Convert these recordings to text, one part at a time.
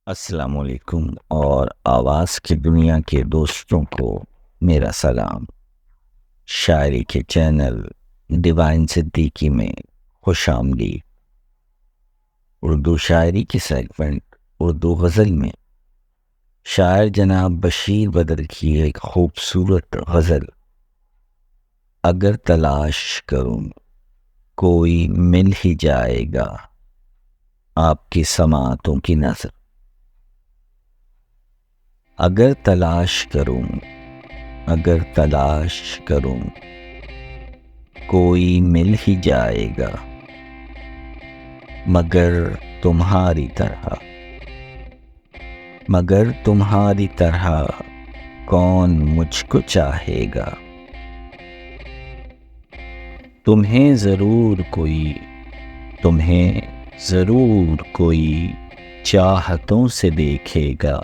السلام علیکم اور آواز کی دنیا کے دوستوں کو میرا سلام۔ شاعری کے چینل ڈیوائن صدیقی میں خوش آمدید۔ اردو شاعری کی سیگمنٹ اردو غزل میں شاعر جناب بشیر بدر کی ایک خوبصورت غزل اگر تلاش کروں کوئی مل ہی جائے گا، آپ کی سماعتوں کی نظر۔ اگر تلاش کروں کوئی مل ہی جائے گا، مگر تمہاری طرح کون مجھ کو چاہے گا۔ تمہیں ضرور کوئی چاہتوں سے دیکھے گا،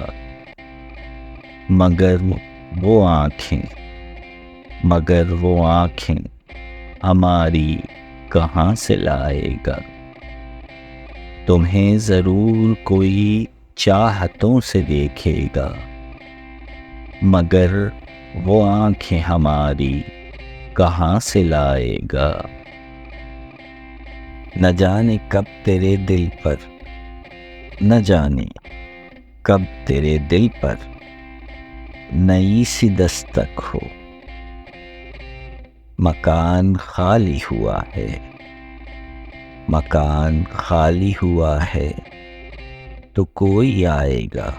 مگر وہ آنکھیں ہماری کہاں سے لائے گا۔ تمہیں ضرور کوئی چاہتوں سے دیکھے گا، مگر وہ آنکھیں ہماری کہاں سے لائے گا۔ نہ جانے کب تیرے دل پر نئی سی دستک ہو، مکان خالی ہوا ہے تو کوئی آئے گا۔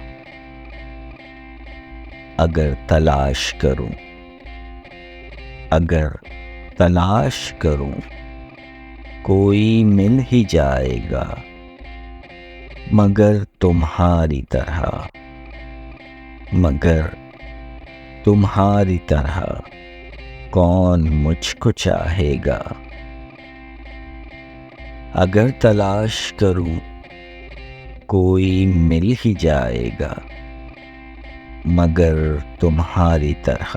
اگر تلاش کروں کوئی مل ہی جائے گا، مگر تمہاری طرح کون مجھ کو چاہے گا۔ اگر تلاش کروں کوئی مل ہی جائے گا، مگر تمہاری طرح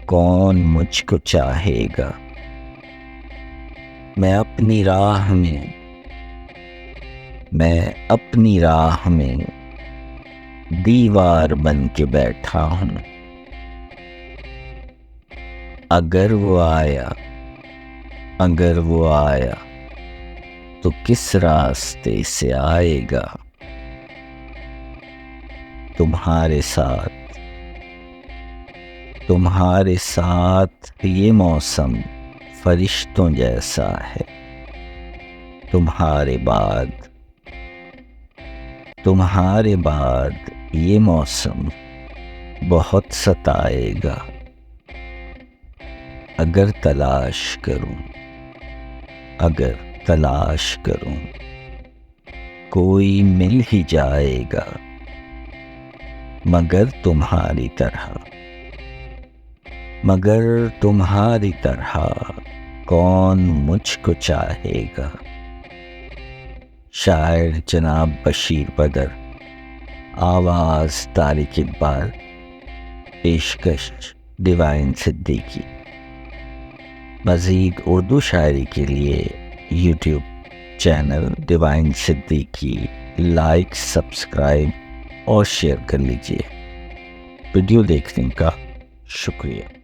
کون مجھ کو چاہے گا۔ میں اپنی راہ میں دیوار بن کے بیٹھا ہوں، اگر وہ آیا تو کس راستے سے آئے گا۔ تمہارے ساتھ یہ موسم فرشتوں جیسا ہے، تمہارے بعد یہ موسم بہت ستائے گا۔ اگر تلاش کروں کوئی مل ہی جائے گا، مگر تمہاری طرح کون مجھ کو چاہے گا۔ شاعر جناب بشیر بدر، آواز طارق اقبال، پیشکش ڈیوائن صدیقی۔ مزید اردو شاعری کے لیے YouTube channel divine Siddiqui like, subscribe اور شیئر کر لیجیے۔ ویڈیو دیکھنے کا شکریہ۔